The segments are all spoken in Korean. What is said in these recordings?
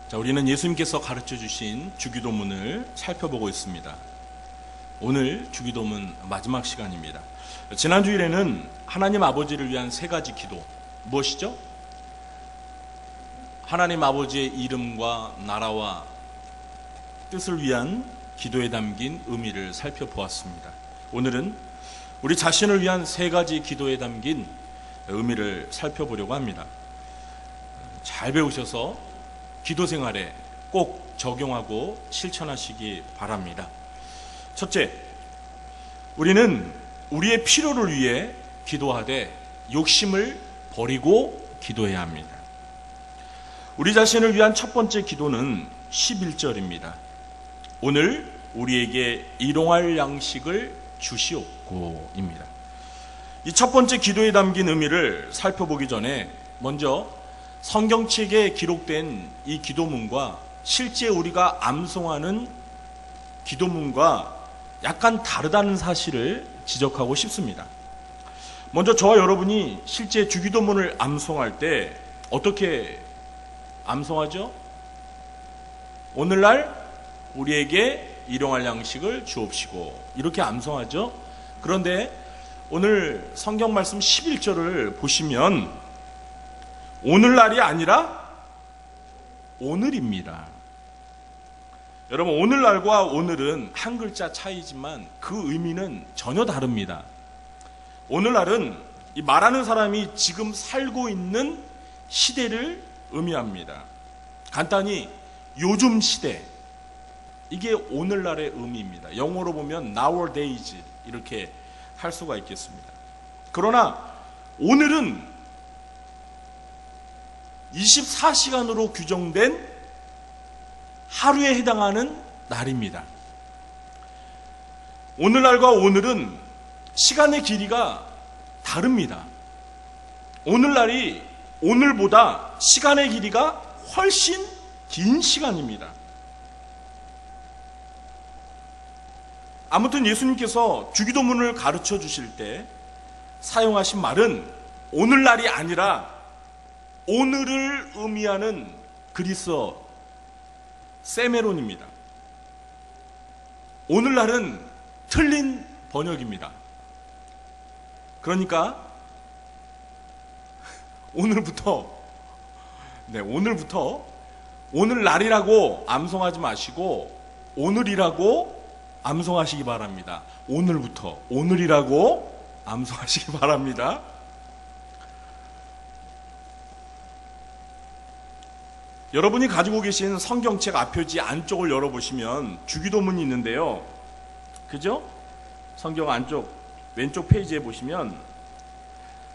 자, 우리는 예수님께서 가르쳐 주신 주기도문을 살펴보고 있습니다. 오늘 주기도문 마지막 시간입니다. 지난 주일에는 하나님 아버지를 위한 세 가지 기도, 무엇이죠? 하나님 아버지의 이름과 나라와 뜻을 위한 기도에 담긴 의미를 살펴보았습니다. 오늘은 우리 자신을 위한 세 가지 기도에 담긴 의미를 살펴보려고 합니다. 잘 배우셔서 기도 생활에 꼭 적용하고 실천하시기 바랍니다. 첫째, 우리는 우리의 필요를 위해 기도하되 욕심을 버리고 기도해야 합니다. 우리 자신을 위한 첫 번째 기도는 11절입니다. 오늘 우리에게 일용할 양식을 주시옵고입니다. 이 첫 번째 기도에 담긴 의미를 살펴보기 전에 먼저 성경책에 기록된 이 기도문과 실제 우리가 암송하는 기도문과 약간 다르다는 사실을 지적하고 싶습니다. 먼저 저와 여러분이 실제 주기도문을 암송할 때 어떻게 암송하죠? 오늘날 우리에게 일용할 양식을 주옵시고 이렇게 암송하죠. 그런데 오늘 성경 말씀 11절을 보시면 오늘날이 아니라 오늘입니다. 여러분, 오늘날과 오늘은 한 글자 차이지만 그 의미는 전혀 다릅니다. 오늘날은 이 말하는 사람이 지금 살고 있는 시대를 의미합니다. 간단히 요즘 시대, 이게 오늘날의 의미입니다. 영어로 보면 nowadays 이렇게 할 수가 있겠습니다. 그러나 오늘은 24시간으로 규정된 하루에 해당하는 날입니다. 오늘날과 오늘은 시간의 길이가 다릅니다. 오늘날이 오늘보다 시간의 길이가 훨씬 긴 시간입니다. 아무튼 예수님께서 주기도문을 가르쳐 주실 때 사용하신 말은 오늘날이 아니라 오늘을 의미하는 그리스어 세메론입니다. 오늘날은 틀린 번역입니다. 그러니까 오늘부터 오늘날이라고 암송하지 마시고 오늘이라고 암송하시기 바랍니다. 오늘부터 오늘이라고 암송하시기 바랍니다. 여러분이 가지고 계신 성경책 앞표지 안쪽을 열어보시면 주기도문이 있는데요. 그죠? 성경 안쪽 왼쪽 페이지에 보시면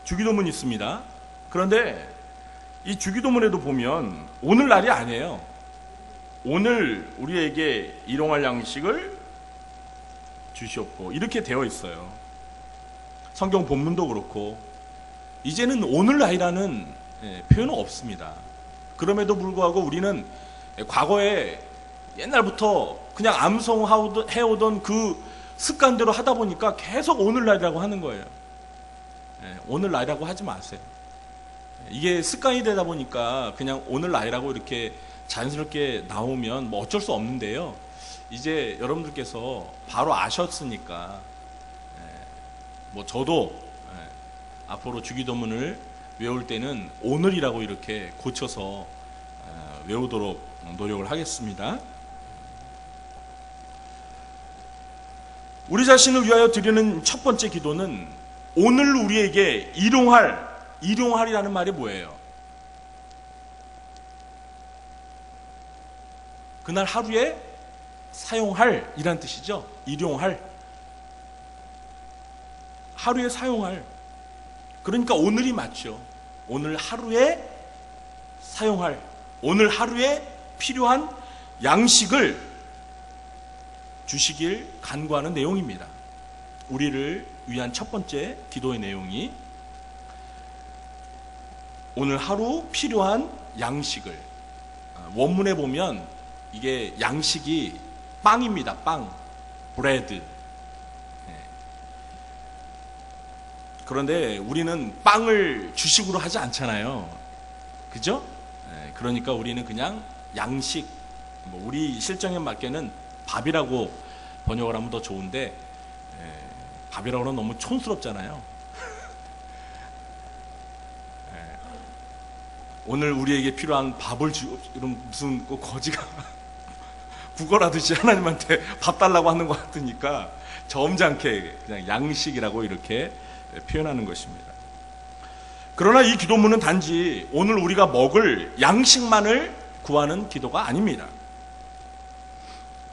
주기도문이 있습니다. 그런데 이 주기도문에도 보면 오늘날이 아니에요. 오늘 우리에게 일용할 양식을 주시옵고 이렇게 되어 있어요. 성경 본문도 그렇고 이제는 오늘날이라는 표현은 없습니다. 그럼에도 불구하고 우리는 과거에 옛날부터 그냥 암송해오던 그 습관대로 하다 보니까 계속 오늘날이라고 하는 거예요. 오늘날이라고 하지 마세요. 이게 습관이 되다 보니까 그냥 오늘날이라고 이렇게 자연스럽게 나오면 뭐 어쩔 수 없는데요. 이제 여러분들께서 바로 아셨으니까 뭐 저도 앞으로 주기도문을 외울 때는 오늘이라고 이렇게 고쳐서 외우도록 노력을 하겠습니다. 우리 자신을 위하여 드리는 첫 번째 기도는 오늘 우리에게 일용할이라는 말이 뭐예요? 그날 하루에 사용할 이란 뜻이죠. 일용할. 하루에 사용할. 그러니까 오늘이 맞죠. 오늘 하루에 사용할, 오늘 하루에 필요한 양식을 주시길 간구하는 내용입니다. 우리를 위한 첫 번째 기도의 내용이 오늘 하루 필요한 양식을, 원문에 보면 이게 양식이 빵입니다. 빵, 브레드. 그런데 우리는 빵을 주식으로 하지 않잖아요. 그죠? 그러니까 우리는 그냥 양식, 우리 실정에 맞게는 밥이라고 번역을 하면 더 좋은데, 밥이라고 하면 너무 촌스럽잖아요. 오늘 우리에게 필요한 밥을 이런 무슨 거지가 구걸하듯이 하나님한테 밥 달라고 하는 것 같으니까 점잖게 그냥 양식이라고 이렇게 표현하는 것입니다. 그러나 이 기도문은 단지 오늘 우리가 먹을 양식만을 구하는 기도가 아닙니다.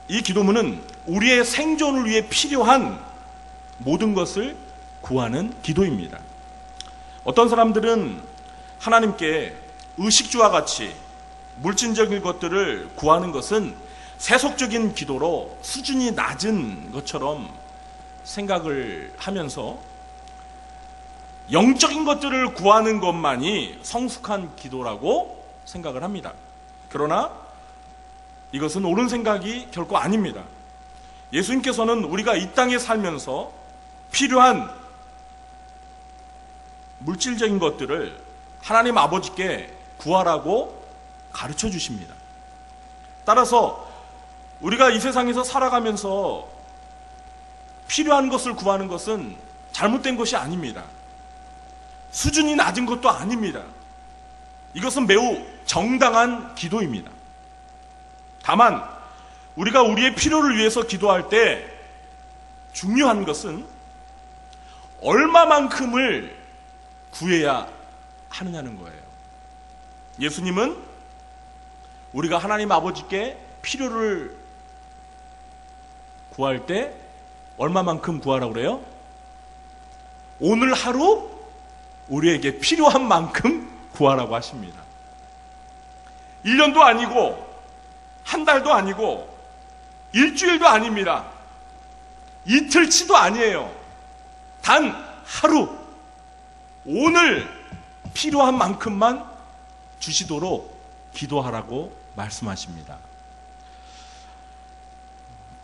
이 기도문은 우리의 생존을 위해 필요한 모든 것을 구하는 기도입니다. 어떤 사람들은 하나님께 의식주와 같이 물질적인 것들을 구하는 것은 세속적인 기도로 수준이 낮은 것처럼 생각을 하면서 영적인 것들을 구하는 것만이 성숙한 기도라고 생각을 합니다. 그러나 이것은 옳은 생각이 결코 아닙니다. 예수님께서는 우리가 이 땅에 살면서 필요한 물질적인 것들을 하나님 아버지께 구하라고 가르쳐 주십니다. 따라서 우리가 이 세상에서 살아가면서 필요한 것을 구하는 것은 잘못된 것이 아닙니다. 수준이 낮은 것도 아닙니다. 이것은 매우 정당한 기도입니다. 다만 우리가 우리의 필요를 위해서 기도할 때 중요한 것은 얼마만큼을 구해야 하느냐는 거예요. 예수님은 우리가 하나님 아버지께 필요를 구할 때 얼마만큼 구하라고 그래요? 오늘 하루 우리에게 필요한 만큼 구하라고 하십니다. 1년도 아니고 한 달도 아니고 일주일도 아닙니다. 이틀치도 아니에요. 단 하루 오늘 필요한 만큼만 주시도록 기도하라고 말씀하십니다.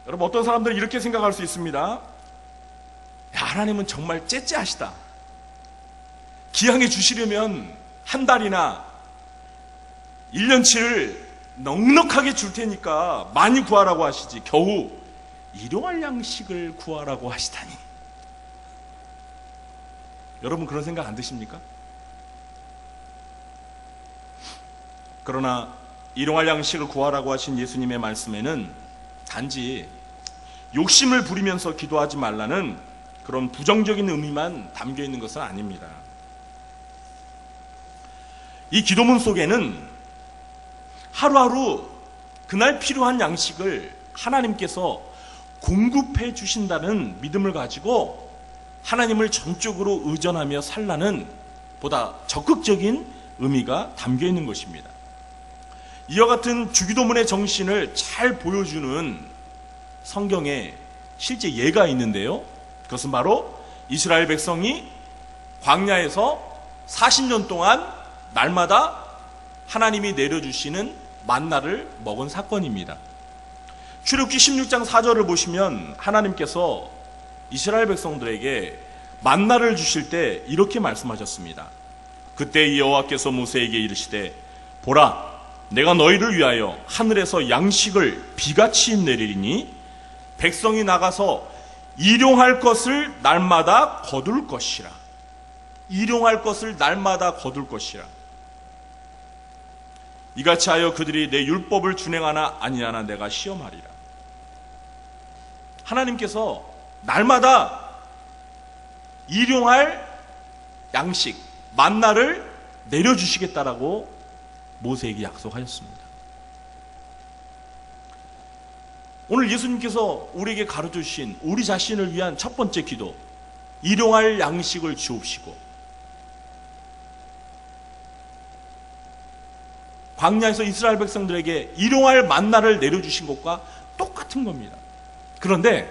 여러분, 어떤 사람들은 이렇게 생각할 수 있습니다. 야, 하나님은 정말 째째하시다. 기왕에 주시려면 한 달이나 1년치를 넉넉하게 줄 테니까 많이 구하라고 하시지 겨우 일용할 양식을 구하라고 하시다니. 여러분, 그런 생각 안 드십니까? 그러나 일용할 양식을 구하라고 하신 예수님의 말씀에는 단지 욕심을 부리면서 기도하지 말라는 그런 부정적인 의미만 담겨 있는 것은 아닙니다. 이 기도문 속에는 하루하루 그날 필요한 양식을 하나님께서 공급해 주신다는 믿음을 가지고 하나님을 전적으로 의존하며 살라는 보다 적극적인 의미가 담겨 있는 것입니다. 이와 같은 주기도문의 정신을 잘 보여주는 성경에 실제 예가 있는데요. 그것은 바로 이스라엘 백성이 광야에서 40년 동안 날마다 하나님이 내려주시는 만나를 먹은 사건입니다. 출애굽기 16장 4절을 보시면 하나님께서 이스라엘 백성들에게 만나를 주실 때 이렇게 말씀하셨습니다. 그때 여호와께서 모세에게 이르시되 보라, 내가 너희를 위하여 하늘에서 양식을 비같이 내리리니 백성이 나가서 일용할 것을 날마다 거둘 것이라. 일용할 것을 날마다 거둘 것이라. 이같이 하여 그들이 내 율법을 준행하나 아니하나 내가 시험하리라. 하나님께서 날마다 일용할 양식, 만나를 내려주시겠다라고 모세에게 약속하셨습니다. 오늘 예수님께서 우리에게 가르쳐 주신 우리 자신을 위한 첫 번째 기도, 일용할 양식을 주옵시고, 광야에서 이스라엘 백성들에게 일용할 만나를 내려주신 것과 똑같은 겁니다. 그런데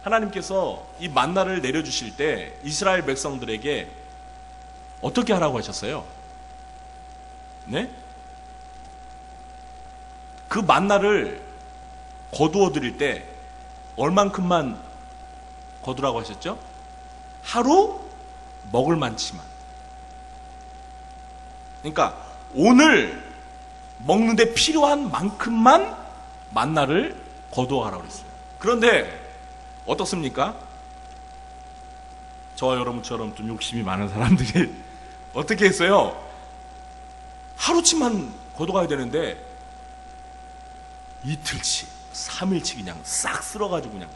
하나님께서 이 만나를 내려주실 때 이스라엘 백성들에게 어떻게 하라고 하셨어요? 네? 그 만나를 거두어 드릴 때 얼만큼만 거두라고 하셨죠? 하루 먹을 만치만. 그러니까 오늘 먹는데 필요한 만큼만 만나를 거두어가라고 그랬어요. 그런데 어떻습니까? 저와 여러분처럼 좀 욕심이 많은 사람들이 어떻게 했어요? 하루치만 거둬가야 되는데 이틀치, 3일치 그냥 싹 쓸어가지고 그냥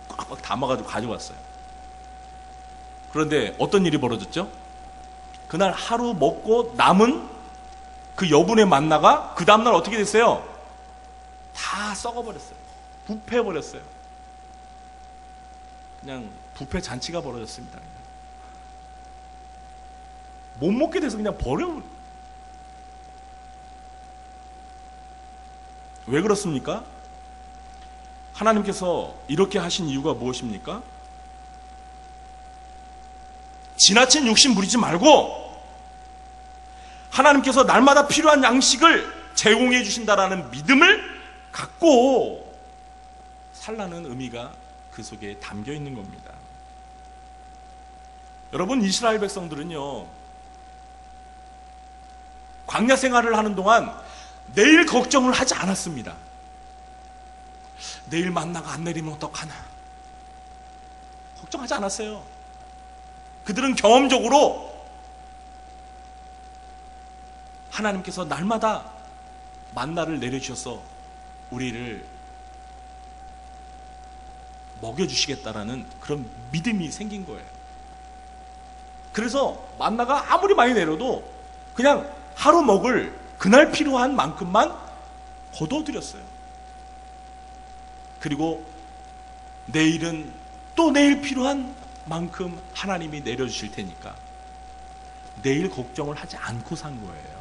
꽉꽉 담아가지고 가져왔어요. 그런데 어떤 일이 벌어졌죠? 그날 하루 먹고 남은 그 여분의 만나가 그 다음날 어떻게 됐어요? 다 썩어버렸어요. 부패해버렸어요. 그냥 부패 잔치가 벌어졌습니다. 못 먹게 돼서 그냥 버려. 왜 그렇습니까? 하나님께서 이렇게 하신 이유가 무엇입니까? 지나친 욕심 부리지 말고 하나님께서 날마다 필요한 양식을 제공해 주신다라는 믿음을 갖고 살라는 의미가 그 속에 담겨 있는 겁니다. 여러분, 이스라엘 백성들은요, 광야 생활을 하는 동안 내일 걱정을 하지 않았습니다. 내일 만나가 안 내리면 어떡하나 걱정하지 않았어요. 그들은 경험적으로 하나님께서 날마다 만나를 내려주셔서 우리를 먹여주시겠다라는 그런 믿음이 생긴 거예요. 그래서 만나가 아무리 많이 내려도 그냥 하루 먹을 그날 필요한 만큼만 거둬들였어요. 그리고 내일은 또 내일 필요한 만큼 하나님이 내려주실 테니까 내일 걱정을 하지 않고 산 거예요.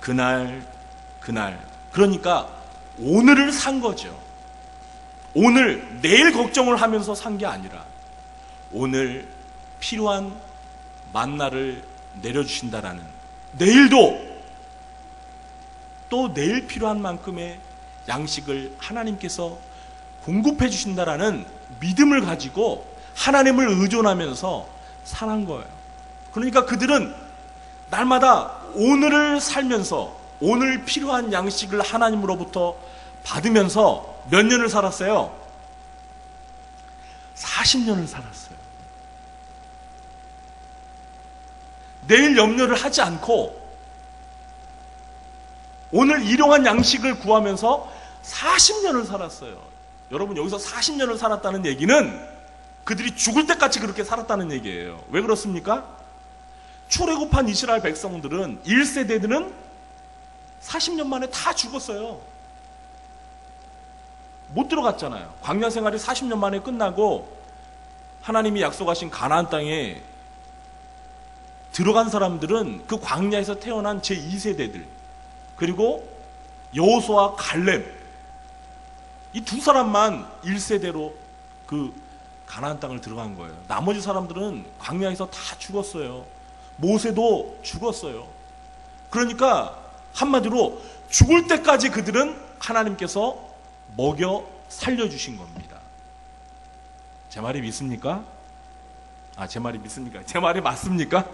그날 그러니까 오늘을 산 거죠. 오늘 내일 걱정을 하면서 산 게 아니라 오늘 필요한 만나를 내려주신다라는, 내일도 또 내일 필요한 만큼의 양식을 하나님께서 공급해 주신다라는 믿음을 가지고 하나님을 의존하면서 살한 거예요. 그러니까 그들은 날마다 오늘을 살면서 오늘 필요한 양식을 하나님으로부터 받으면서 몇 년을 살았어요? 40년을 살았어요. 내일 염려를 하지 않고 오늘 일용한 양식을 구하면서 40년을 살았어요. 여러분, 여기서 40년을 살았다는 얘기는 그들이 죽을 때까지 그렇게 살았다는 얘기예요. 왜 그렇습니까? 출애굽한 이스라엘 백성들은 1세대들은 40년 만에 다 죽었어요. 못 들어갔잖아요. 광야 생활이 40년 만에 끝나고 하나님이 약속하신 가나안 땅에 들어간 사람들은 그 광야에서 태어난 제2세대들, 그리고 여호수아 갈렙, 이 두 사람만 1세대로 그 가나안 땅을 들어간 거예요. 나머지 사람들은 광야에서 다 죽었어요. 모세도 죽었어요. 그러니까 한마디로 죽을 때까지 그들은 하나님께서 먹여 살려주신 겁니다. 제 말이 믿습니까? 제 말이 믿습니까? 제 말이 맞습니까?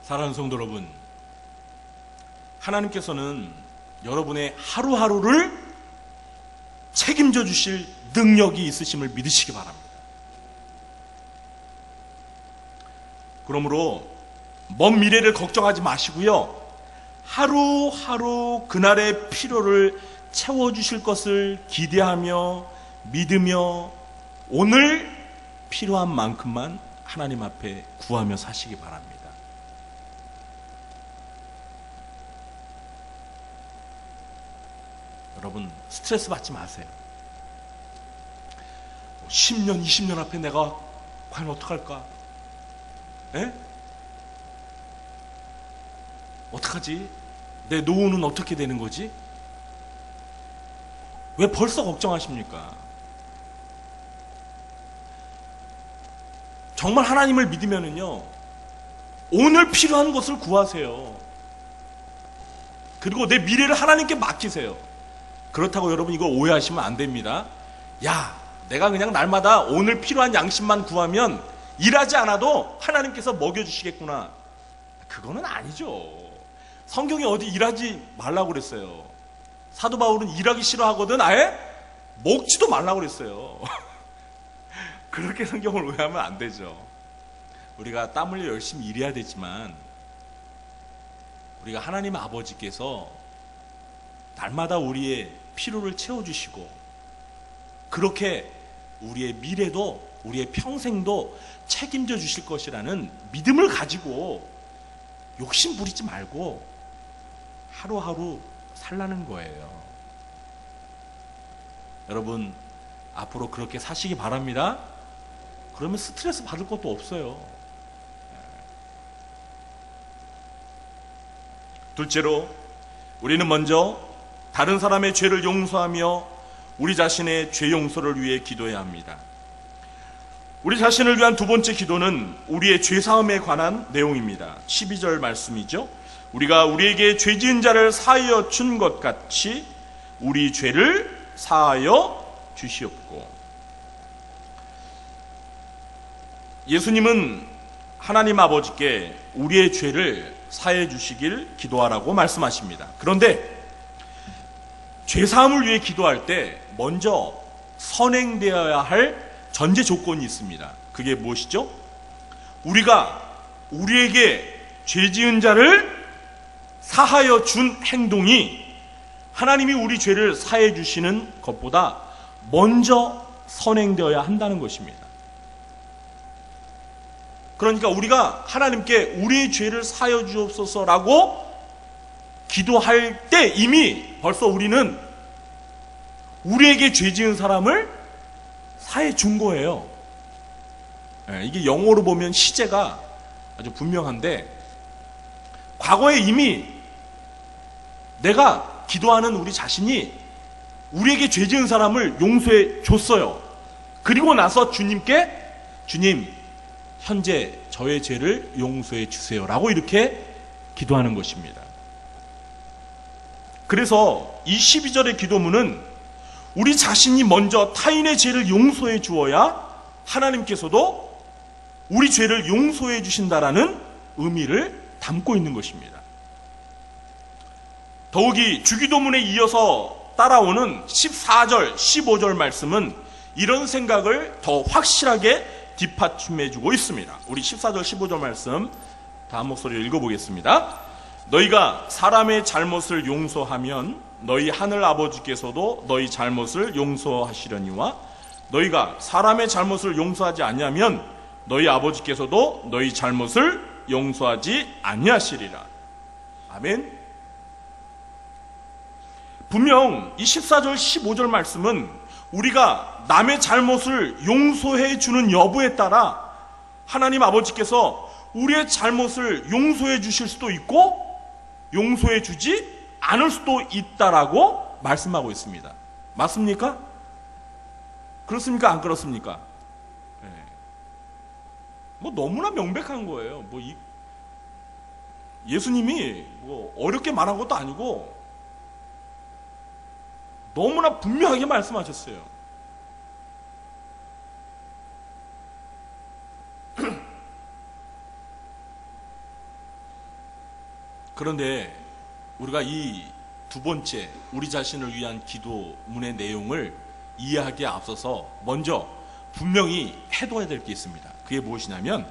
사랑하는 성도 여러분, 하나님께서는 여러분의 하루하루를 책임져 주실 능력이 있으심을 믿으시기 바랍니다. 그러므로 먼 미래를 걱정하지 마시고요, 하루하루 그날의 필요를 채워주실 것을 기대하며 믿으며 오늘 필요한 만큼만 하나님 앞에 구하며 사시기 바랍니다. 여러분, 스트레스 받지 마세요. 10년, 20년 앞에 내가 과연 어떡할까? 에? 어떡하지? 내 노후는 어떻게 되는 거지? 왜 벌써 걱정하십니까? 정말 하나님을 믿으면은요, 오늘 필요한 것을 구하세요. 그리고 내 미래를 하나님께 맡기세요. 그렇다고 여러분 이걸 오해하시면 안 됩니다. 야, 내가 그냥 날마다 오늘 필요한 양식만 구하면 일하지 않아도 하나님께서 먹여주시겠구나. 그거는 아니죠. 성경에 어디 일하지 말라고 그랬어요. 사도 바울은 일하기 싫어하거든 아예 먹지도 말라고 그랬어요. 그렇게 성경을 오해하면 안 되죠. 우리가 땀 흘려 열심히 일해야 되지만 우리가 하나님 아버지께서 날마다 우리의 필요를 채워주시고 그렇게 우리의 미래도 우리의 평생도 책임져 주실 것이라는 믿음을 가지고 욕심 부리지 말고 하루하루 살라는 거예요. 여러분 앞으로 그렇게 사시기 바랍니다. 그러면 스트레스 받을 것도 없어요. 둘째로 우리는 먼저 다른 사람의 죄를 용서하며 우리 자신의 죄 용서를 위해 기도해야 합니다. 우리 자신을 위한 두 번째 기도는 우리의 죄 사함에 관한 내용입니다. 12절 말씀이죠. 우리가 우리에게 죄 지은 자를 사하여 준 것 같이 우리 죄를 사하여 주시옵고. 예수님은 하나님 아버지께 우리의 죄를 사해 주시길 기도하라고 말씀하십니다. 그런데 죄 사함을 위해 기도할 때 먼저 선행되어야 할 전제 조건이 있습니다. 그게 무엇이죠? 우리가 우리에게 죄 지은 자를 사하여 준 행동이 하나님이 우리 죄를 사해 주시는 것보다 먼저 선행되어야 한다는 것입니다. 그러니까 우리가 하나님께 우리의 죄를 사하여 주옵소서라고 기도할 때 이미 벌써 우리는 우리에게 죄 지은 사람을 사해 준 거예요. 이게 영어로 보면 시제가 아주 분명한데 과거에 이미 내가 기도하는 우리 자신이 우리에게 죄 지은 사람을 용서해 줬어요. 그리고 나서 주님께 주님 현재 저의 죄를 용서해 주세요 라고 이렇게 기도하는 것입니다. 그래서 이 12절의 기도문은 우리 자신이 먼저 타인의 죄를 용서해 주어야 하나님께서도 우리 죄를 용서해 주신다라는 의미를 담고 있는 것입니다. 더욱이 주기도문에 이어서 따라오는 14절, 15절 말씀은 이런 생각을 더 확실하게 뒷받침해 주고 있습니다. 우리 14절, 15절 말씀 다 한 목소리로 읽어보겠습니다. 너희가 사람의 잘못을 용서하면 너희 하늘 아버지께서도 너희 잘못을 용서하시려니와 너희가 사람의 잘못을 용서하지 아니하면 너희 아버지께서도 너희 잘못을 용서하지 아니하시리라. 아멘. 분명 이 14절 15절 말씀은 우리가 남의 잘못을 용서해 주는 여부에 따라 하나님 아버지께서 우리의 잘못을 용서해 주실 수도 있고 용서해 주지 않을 수도 있다라고 말씀하고 있습니다. 맞습니까? 그렇습니까? 안 그렇습니까? 네. 뭐 너무나 명백한 거예요. 예수님이 어렵게 말한 것도 아니고 너무나 분명하게 말씀하셨어요. 그런데 우리가 이 두 번째 우리 자신을 위한 기도문의 내용을 이해하기에 앞서서 먼저 분명히 해둬야 될 게 있습니다. 그게 무엇이냐면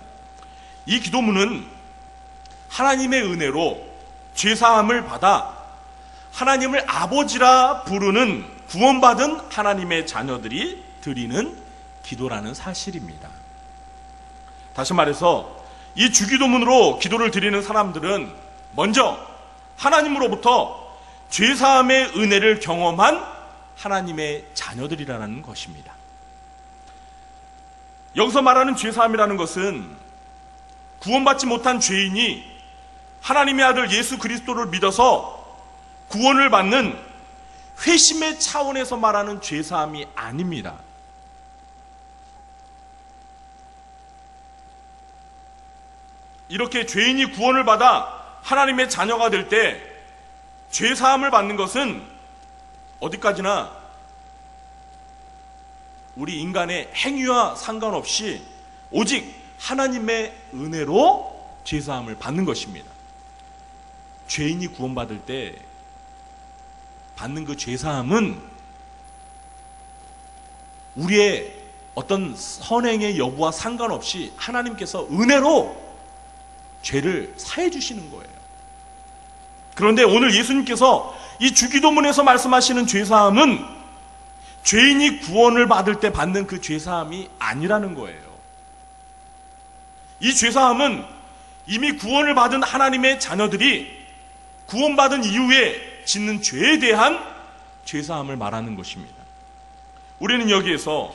이 기도문은 하나님의 은혜로 죄사함을 받아 하나님을 아버지라 부르는 구원받은 하나님의 자녀들이 드리는 기도라는 사실입니다. 다시 말해서 이 주기도문으로 기도를 드리는 사람들은 먼저 하나님으로부터 죄사함의 은혜를 경험한 하나님의 자녀들이라는 것입니다. 여기서 말하는 죄사함이라는 것은 구원받지 못한 죄인이 하나님의 아들 예수 그리스도를 믿어서 구원을 받는 회심의 차원에서 말하는 죄사함이 아닙니다. 이렇게 죄인이 구원을 받아 하나님의 자녀가 될 때 죄사함을 받는 것은 어디까지나 우리 인간의 행위와 상관없이 오직 하나님의 은혜로 죄사함을 받는 것입니다. 죄인이 구원받을 때 받는 그 죄사함은 우리의 어떤 선행의 여부와 상관없이 하나님께서 은혜로 죄를 사해 주시는 거예요. 그런데 오늘 예수님께서 이 주기도문에서 말씀하시는 죄사함은 죄인이 구원을 받을 때 받는 그 죄사함이 아니라는 거예요. 이 죄사함은 이미 구원을 받은 하나님의 자녀들이 구원받은 이후에 짓는 죄에 대한 죄사함을 말하는 것입니다. 우리는 여기에서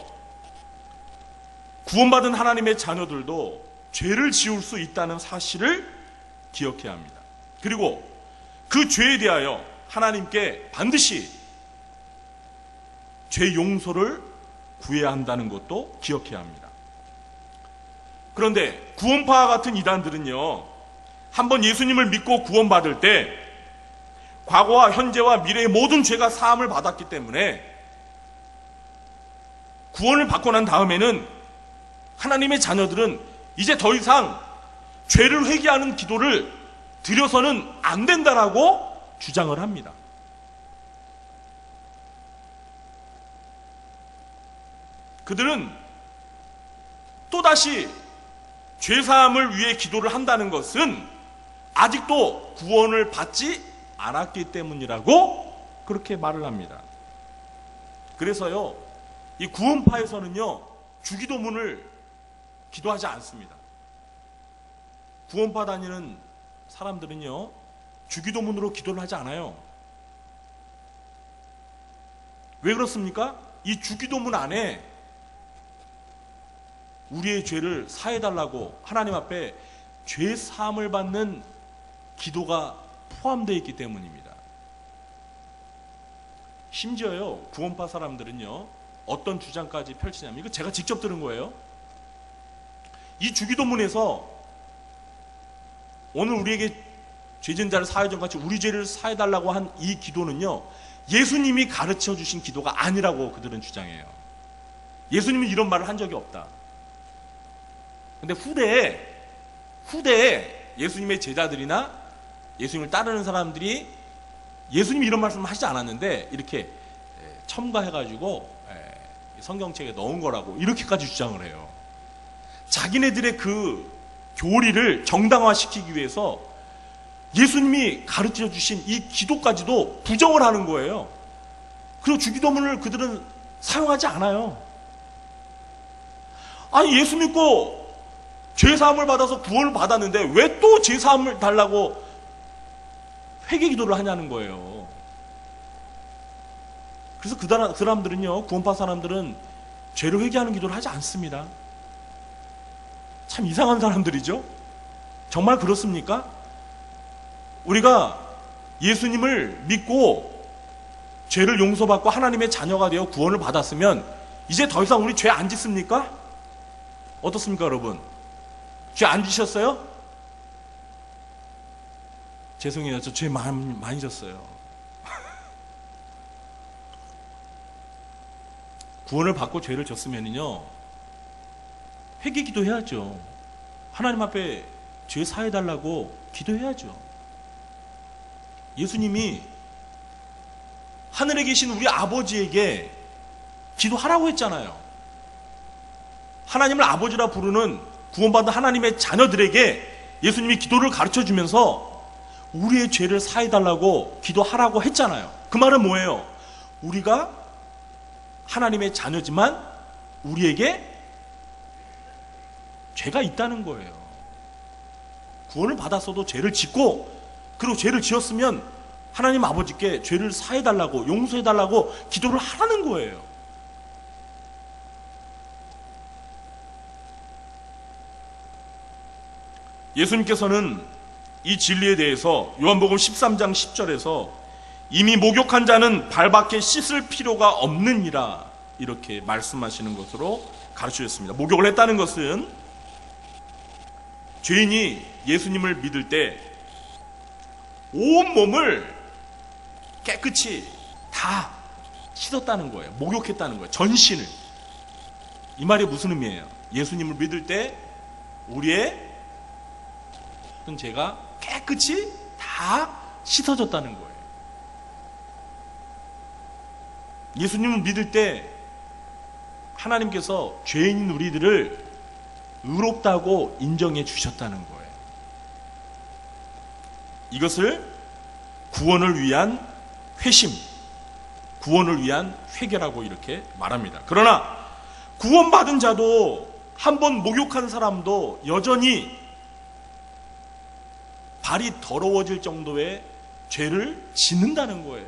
구원받은 하나님의 자녀들도 죄를 지을 수 있다는 사실을 기억해야 합니다. 그리고 그 죄에 대하여 하나님께 반드시 죄 용서를 구해야 한다는 것도 기억해야 합니다. 그런데 구원파 같은 이단들은요, 한번 예수님을 믿고 구원받을 때 과거와 현재와 미래의 모든 죄가 사함을 받았기 때문에 구원을 받고 난 다음에는 하나님의 자녀들은 이제 더 이상 죄를 회개하는 기도를 드려서는 안 된다라고 주장을 합니다. 그들은 또다시 죄사함을 위해 기도를 한다는 것은 아직도 구원을 받지 않았기 때문이라고 그렇게 말을 합니다. 그래서요, 이 구원파에서는요, 주기도문을 기도하지 않습니다. 구원파 다니는 사람들은요, 주기도문으로 기도를 하지 않아요. 왜 그렇습니까? 이 주기도문 안에 우리의 죄를 사해달라고 하나님 앞에 죄 사함을 받는 기도가 포함되어 있기 때문입니다. 심지어요, 구원파 사람들은요, 어떤 주장까지 펼치냐면, 이거 제가 직접 들은 거예요. 이 주기도문에서 오늘 우리에게 죄진 자를 사해준 같이 우리 죄를 사해달라고 한 이 기도는요, 예수님이 가르쳐 주신 기도가 아니라고 그들은 주장해요. 예수님은 이런 말을 한 적이 없다. 근데 후대에 예수님의 제자들이나 예수님을 따르는 사람들이 예수님이 이런 말씀을 하시지 않았는데 이렇게 첨가해가지고 성경책에 넣은 거라고 이렇게까지 주장을 해요. 자기네들의 그 교리를 정당화시키기 위해서 예수님이 가르쳐 주신 이 기도까지도 부정을 하는 거예요. 그리고 주기도문을 그들은 사용하지 않아요. 아니, 예수 믿고 죄사함을 받아서 구원을 받았는데 왜 또 죄사함을 달라고 회개 기도를 하냐는 거예요. 그래서 그 사람들은요, 구원파 사람들은 죄를 회개하는 기도를 하지 않습니다. 참 이상한 사람들이죠. 정말 그렇습니까? 우리가 예수님을 믿고 죄를 용서받고 하나님의 자녀가 되어 구원을 받았으면 이제 더 이상 우리 죄 안 짓습니까? 어떻습니까, 여러분? 죄 안 지셨어요? 죄송해요, 저 죄 많이 졌어요. 구원을 받고 죄를 졌으면요, 회개 기도해야죠. 하나님 앞에 죄 사해달라고 기도해야죠. 예수님이 하늘에 계신 우리 아버지에게 기도하라고 했잖아요. 하나님을 아버지라 부르는 구원받은 하나님의 자녀들에게 예수님이 기도를 가르쳐 주면서 우리의 죄를 사해달라고 기도하라고 했잖아요. 그 말은 뭐예요? 우리가 하나님의 자녀지만 우리에게 죄가 있다는 거예요. 구원을 받았어도 죄를 짓고, 그리고 죄를 지었으면 하나님 아버지께 죄를 사해달라고, 용서해달라고 기도를 하라는 거예요. 예수님께서는 이 진리에 대해서 요한복음 13장 10절에서 이미 목욕한 자는 발밖에 씻을 필요가 없느니라 이렇게 말씀하시는 것으로 가르치셨습니다. 목욕을 했다는 것은 죄인이 예수님을 믿을 때 온몸을 깨끗이 다 씻었다는 거예요. 목욕했다는 거예요. 전신을. 이 말이 무슨 의미예요? 예수님을 믿을 때 우리의 모든 죄가 깨끗이 다 씻어졌다는 거예요. 예수님을 믿을 때 하나님께서 죄인인 우리들을 의롭다고 인정해 주셨다는 거예요. 이것을 구원을 위한 회심, 구원을 위한 회개라고 이렇게 말합니다. 그러나 구원받은 자도 한번 목욕한 사람도 여전히 발이 더러워질 정도의 죄를 짓는다는 거예요.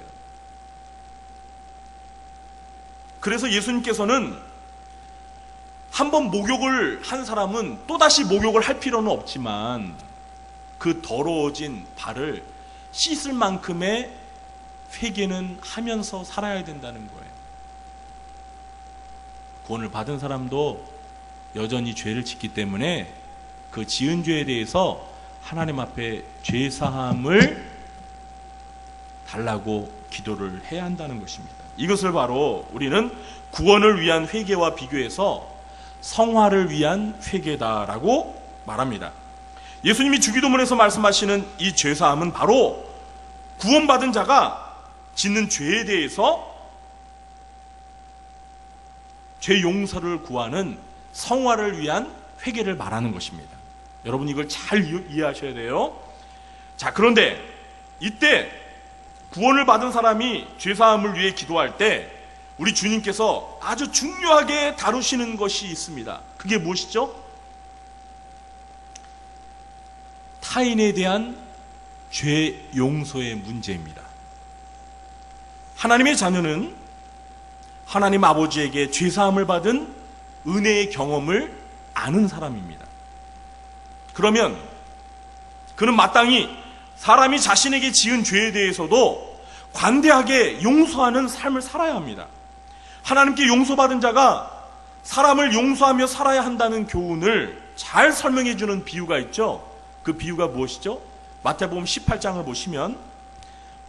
그래서 예수님께서는 한번 목욕을 한 사람은 또다시 목욕을 할 필요는 없지만 그 더러워진 발을 씻을 만큼의 회개는 하면서 살아야 된다는 거예요. 구원을 받은 사람도 여전히 죄를 짓기 때문에 그 지은 죄에 대해서 하나님 앞에 죄 사함을 달라고 기도를 해야 한다는 것입니다. 이것을 바로 우리는 구원을 위한 회개와 비교해서 성화를 위한 회개다라고 말합니다. 예수님이 주기도문에서 말씀하시는 이 죄 사함은 바로 구원받은 자가 짓는 죄에 대해서 죄 용서를 구하는 성화를 위한 회개를 말하는 것입니다. 여러분 이걸 잘 이해하셔야 돼요. 자, 그런데 이때 구원을 받은 사람이 죄사함을 위해 기도할 때 우리 주님께서 아주 중요하게 다루시는 것이 있습니다. 그게 무엇이죠? 타인에 대한 죄 용서의 문제입니다. 하나님의 자녀는 하나님 아버지에게 죄사함을 받은 은혜의 경험을 아는 사람입니다. 그러면 그는 마땅히 사람이 자신에게 지은 죄에 대해서도 관대하게 용서하는 삶을 살아야 합니다. 하나님께 용서받은 자가 사람을 용서하며 살아야 한다는 교훈을 잘 설명해 주는 비유가 있죠. 그 비유가 무엇이죠? 마태복음 18장을 보시면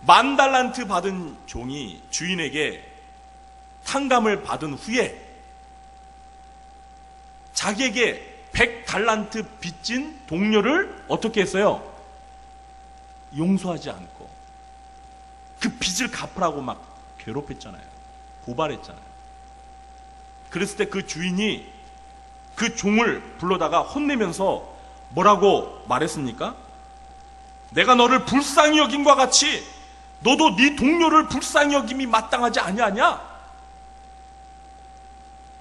10,000달란트 받은 종이 주인에게 탕감을 받은 후에 자기에게 100달란트 빚진 동료를 어떻게 했어요? 용서하지 않고 그 빚을 갚으라고 막 괴롭혔잖아요. 고발했잖아요. 그랬을 때 그 주인이 그 종을 불러다가 혼내면서 뭐라고 말했습니까? 내가 너를 불쌍히 여김과 같이 너도 네 동료를 불쌍히 여김이 마땅하지 아니하냐?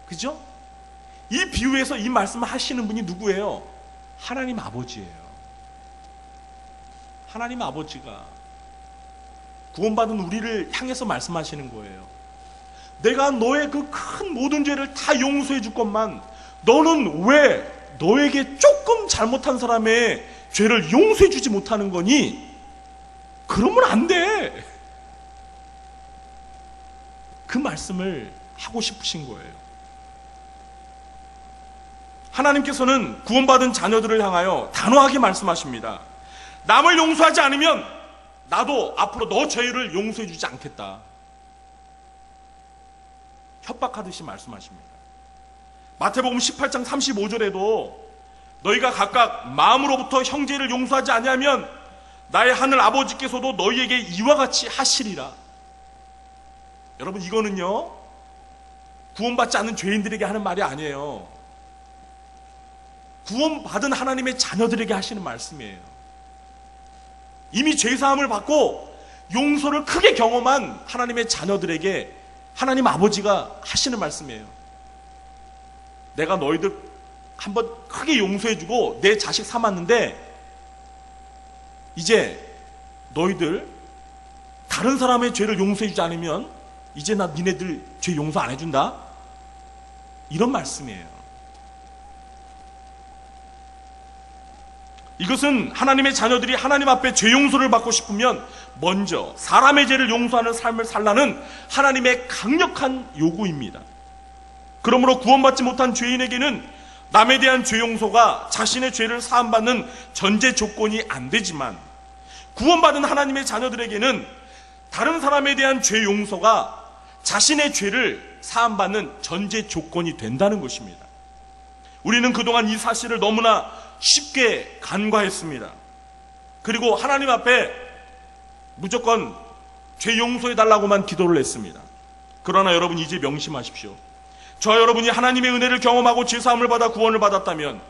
그죠? 이 비유에서 이 말씀을 하시는 분이 누구예요? 하나님 아버지예요. 하나님 아버지가 구원받은 우리를 향해서 말씀하시는 거예요. 내가 너의 그 큰 모든 죄를 다 용서해 줄 것만 너는 왜 너에게 조금 잘못한 사람의 죄를 용서해 주지 못하는 거니? 그러면 안 돼. 그 말씀을 하고 싶으신 거예요. 하나님께서는 구원받은 자녀들을 향하여 단호하게 말씀하십니다. 남을 용서하지 않으면 나도 앞으로 너 죄를 용서해 주지 않겠다. 협박하듯이 말씀하십니다. 마태복음 18장 35절에도 너희가 각각 마음으로부터 형제를 용서하지 아니하면 나의 하늘 아버지께서도 너희에게 이와 같이 하시리라. 여러분 이거는요 구원받지 않는 죄인들에게 하는 말이 아니에요. 구원받은 하나님의 자녀들에게 하시는 말씀이에요. 이미 죄사함을 받고 용서를 크게 경험한 하나님의 자녀들에게 하나님 아버지가 하시는 말씀이에요. 내가 너희들 한번 크게 용서해주고 내 자식 삼았는데 이제 너희들 다른 사람의 죄를 용서해주지 않으면 이제 나 니네들 죄 용서 안 해준다. 이런 말씀이에요. 이것은 하나님의 자녀들이 하나님 앞에 죄 용서를 받고 싶으면 먼저 사람의 죄를 용서하는 삶을 살라는 하나님의 강력한 요구입니다. 그러므로 구원받지 못한 죄인에게는 남에 대한 죄 용서가 자신의 죄를 사함받는 전제 조건이 안 되지만 구원받은 하나님의 자녀들에게는 다른 사람에 대한 죄 용서가 자신의 죄를 사함받는 전제 조건이 된다는 것입니다. 우리는 그동안 이 사실을 너무나 쉽게 간과했습니다. 그리고 하나님 앞에 무조건 죄 용서해달라고만 기도를 했습니다. 그러나 여러분, 이제 명심하십시오. 저와 여러분이 하나님의 은혜를 경험하고 죄사함을 받아 구원을 받았다면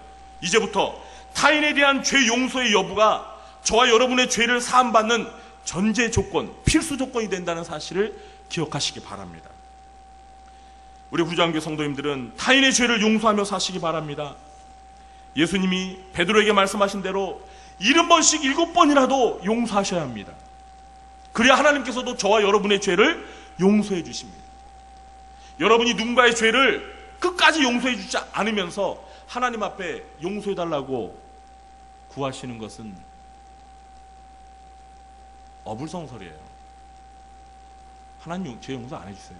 이제부터 타인에 대한 죄 용서의 여부가 저와 여러분의 죄를 사함받는 전제 조건, 필수 조건이 된다는 사실을 기억하시기 바랍니다. 우리 구주한교 성도님들은 타인의 죄를 용서하며 사시기 바랍니다. 예수님이 베드로에게 말씀하신 대로 70번씩 7번이라도 용서하셔야 합니다. 그래야 하나님께서도 저와 여러분의 죄를 용서해 주십니다. 여러분이 누군가의 죄를 끝까지 용서해 주지 않으면서 하나님 앞에 용서해 달라고 구하시는 것은 어불성설이에요. 하나님 죄 용서 안 해주세요.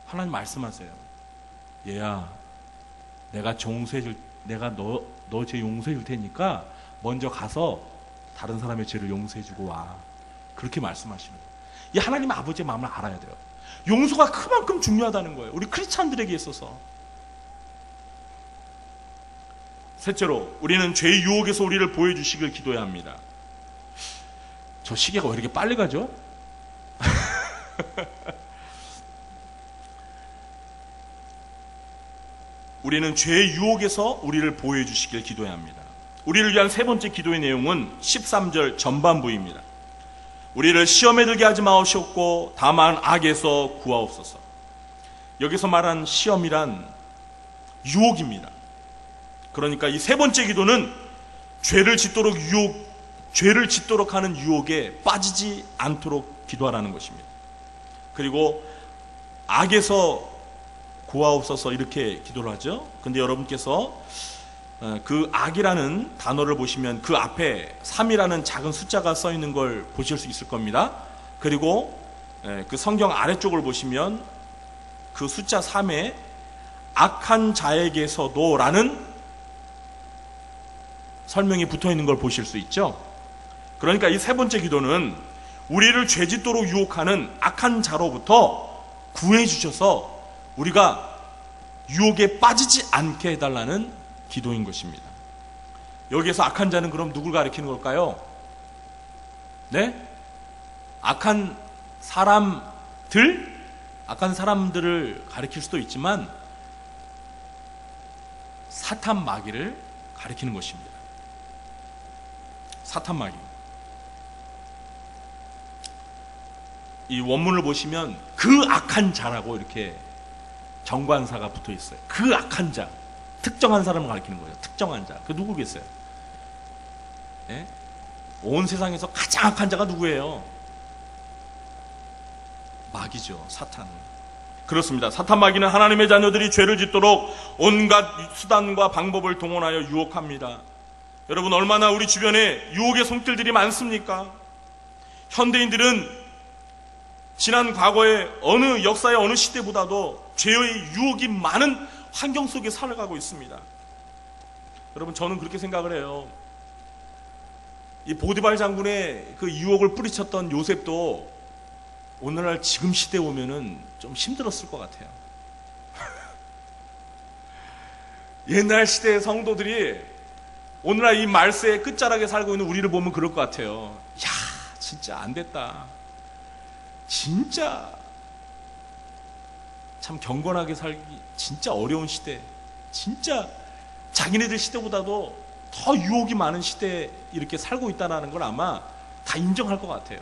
하나님 말씀하세요. 얘야, 내가 너 죄 용서해 줄 테니까 먼저 가서 다른 사람의 죄를 용서해 주고 와. 그렇게 말씀하시는 거예요. 이 하나님 아버지의 마음을 알아야 돼요. 용서가 그만큼 중요하다는 거예요. 우리 크리스찬들에게 있어서. 셋째로, 우리는 죄의 유혹에서 우리를 보여주시길 기도해야 합니다. 저 시계가 왜 이렇게 빨리 가죠? 우리는 죄의 유혹에서 우리를 보호해 주시길 기도해야 합니다. 우리를 위한 세 번째 기도의 내용은 13절 전반부입니다. 우리를 시험에 들게 하지 마옵시옵고 다만 악에서 구하옵소서. 여기서 말한 시험이란 유혹입니다. 그러니까 이 세 번째 기도는 죄를 짓도록 하는 유혹에 빠지지 않도록 기도하라는 것입니다. 그리고 악에서 구하옵소서 이렇게 기도를 하죠. 근데 여러분께서 그 악이라는 단어를 보시면 그 앞에 3이라는 작은 숫자가 써 있는 걸 보실 수 있을 겁니다. 그리고 그 성경 아래쪽을 보시면 그 숫자 3에 악한 자에게서도 라는 설명이 붙어 있는 걸 보실 수 있죠. 그러니까 이 세 번째 기도는 우리를 죄짓도록 유혹하는 악한 자로부터 구해 주셔서 우리가 유혹에 빠지지 않게 해달라는 기도인 것입니다. 여기에서 악한 자는 그럼 누굴 가리키는 걸까요? 네? 악한 사람들을 가리킬 수도 있지만 사탄 마귀를 가리키는 것입니다. 사탄 마귀. 이 원문을 보시면 그 악한 자라고 이렇게 정관사가 붙어 있어요. 그 악한 자. 특정한 사람을 가리키는 거예요. 특정한 자. 그 누구겠어요? 네? 온 세상에서 가장 악한 자가 누구예요? 마귀죠. 사탄. 그렇습니다. 사탄 마귀는 하나님의 자녀들이 죄를 짓도록 온갖 수단과 방법을 동원하여 유혹합니다. 여러분, 얼마나 우리 주변에 유혹의 손길들이 많습니까? 현대인들은 지난 과거의 어느 역사의 어느 시대보다도 죄의 유혹이 많은 환경 속에 살아가고 있습니다. 여러분, 저는 그렇게 생각을 해요. 이 보디발 장군의 그 유혹을 뿌리쳤던 요셉도 오늘날 지금 시대에 오면은 좀 힘들었을 것 같아요. 옛날 시대의 성도들이 오늘날 이 말세의 끝자락에 살고 있는 우리를 보면 그럴 것 같아요. 야, 진짜 안 됐다. 진짜 참 경건하게 살기 진짜 어려운 시대, 진짜 자기네들 시대보다도 더 유혹이 많은 시대에 이렇게 살고 있다는 걸 아마 다 인정할 것 같아요.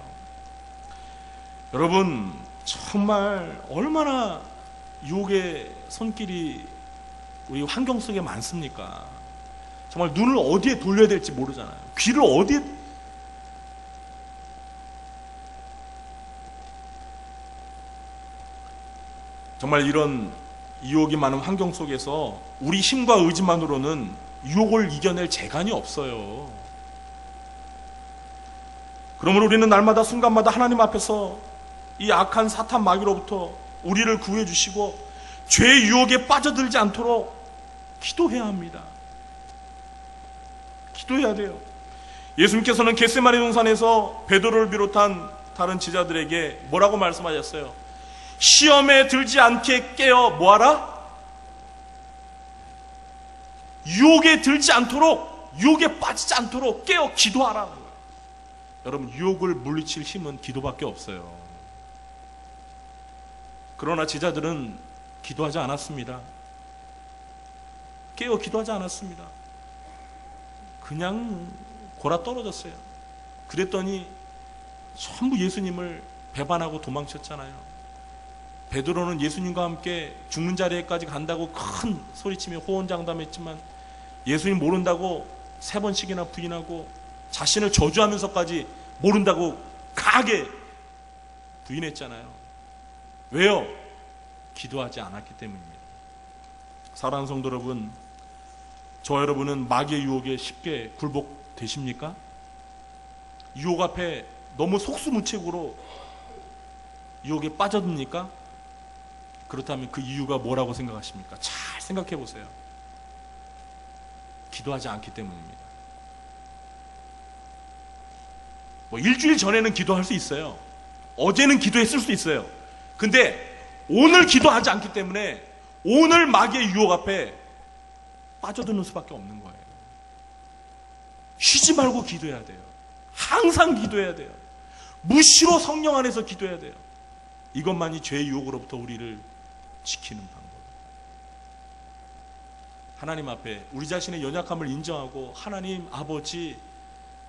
여러분, 정말 얼마나 유혹의 손길이 우리 환경 속에 많습니까? 정말 눈을 어디에 돌려야 될지 모르잖아요. 귀를 어디에, 정말 이런 유혹이 많은 환경 속에서 우리 힘과 의지만으로는 유혹을 이겨낼 재간이 없어요. 그러므로 우리는 날마다 순간마다 하나님 앞에서 이 악한 사탄 마귀로부터 우리를 구해 주시고 죄의 유혹에 빠져들지 않도록 기도해야 합니다. 기도해야 돼요. 예수님께서는 겟세마네 동산에서 베드로를 비롯한 다른 제자들에게 뭐라고 말씀하셨어요? 시험에 들지 않게 깨어 뭐하라? 유혹에 들지 않도록, 유혹에 빠지지 않도록 깨어 기도하라는 거예요. 여러분, 유혹을 물리칠 힘은 기도밖에 없어요. 그러나 제자들은 기도하지 않았습니다. 깨어 기도하지 않았습니다. 그냥 골아 떨어졌어요. 그랬더니 전부 예수님을 배반하고 도망쳤잖아요. 베드로는 예수님과 함께 죽는 자리에까지 간다고 큰 소리치며 호언장담했지만 예수님 모른다고 3번씩이나 부인하고 자신을 저주하면서까지 모른다고 강하게 부인했잖아요. 왜요? 기도하지 않았기 때문입니다. 사랑하는 성도 여러분, 저 여러분은 마귀의 유혹에 쉽게 굴복되십니까? 유혹 앞에 너무 속수무책으로 유혹에 빠져듭니까? 그렇다면 그 이유가 뭐라고 생각하십니까? 잘 생각해 보세요. 기도하지 않기 때문입니다. 일주일 전에는 기도할 수 있어요. 어제는 기도했을 수도 있어요. 근데 오늘 기도하지 않기 때문에 오늘 마귀의 유혹 앞에 빠져드는 수밖에 없는 거예요. 쉬지 말고 기도해야 돼요. 항상 기도해야 돼요. 무시로 성령 안에서 기도해야 돼요. 이것만이 죄의 유혹으로부터 우리를 지키는 방법. 하나님 앞에 우리 자신의 연약함을 인정하고 하나님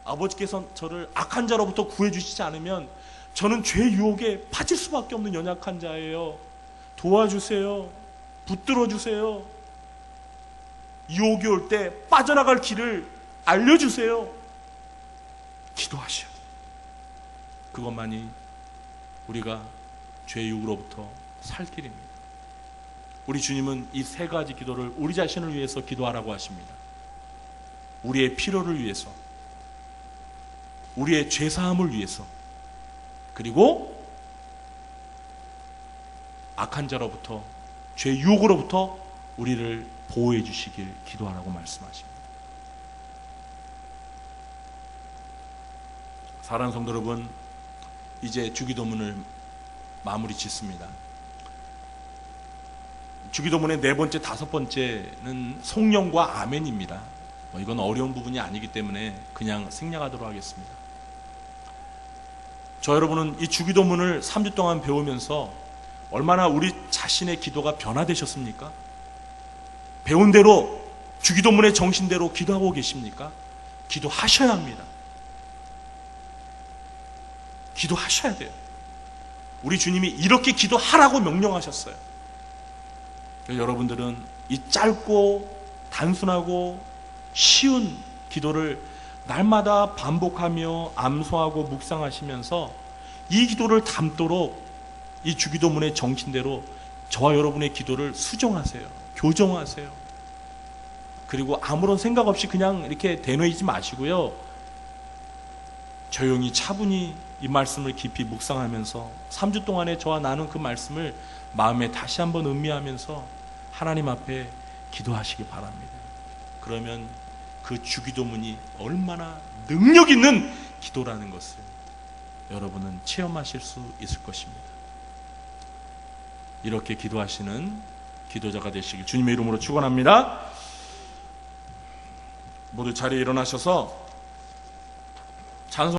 아버지께서 저를 악한 자로부터 구해주시지 않으면 저는 죄의 유혹에 빠질 수밖에 없는 연약한 자예요. 도와주세요. 붙들어 주세요. 유혹이 올 때 빠져나갈 길을 알려주세요. 기도하셔야 돼요. 그것만이 우리가 죄의 유혹으로부터 살 길입니다. 우리 주님은 이 3가지 기도를 우리 자신을 위해서 기도하라고 하십니다. 우리의 필요를 위해서, 우리의 죄사함을 위해서, 그리고 악한 자로부터, 죄의 유혹으로부터 우리를 보호해 주시길 기도하라고 말씀하십니다. 사랑하는 성도 여러분, 이제 주기도문을 마무리 짓습니다. 주기도문의 4번째, 5번째는 송영과 아멘입니다. 이건 어려운 부분이 아니기 때문에 그냥 생략하도록 하겠습니다. 저 여러분은 이 주기도문을 3주 동안 배우면서 얼마나 우리 자신의 기도가 변화되셨습니까? 배운 대로 주기도문의 정신대로 기도하고 계십니까? 기도하셔야 합니다. 기도하셔야 돼요. 우리 주님이 이렇게 기도하라고 명령하셨어요. 여러분들은 이 짧고 단순하고 쉬운 기도를 날마다 반복하며 암송하고 묵상하시면서 이 기도를 담도록 이 주기도문의 정신대로 저와 여러분의 기도를 수정하세요. 교정하세요. 그리고 아무런 생각 없이 그냥 이렇게 대놓이지 마시고요. 조용히 차분히 이 말씀을 깊이 묵상하면서 3주 동안에 저와 나눈 그 말씀을 마음에 다시 한번 음미하면서 하나님 앞에 기도하시기 바랍니다. 그러면 그 주기도문이 얼마나 능력 있는 기도라는 것을 여러분은 체험하실 수 있을 것입니다. 이렇게 기도하시는 기도자가 되시길 주님의 이름으로 축원합니다. 모두 자리에 일어나셔서 찬송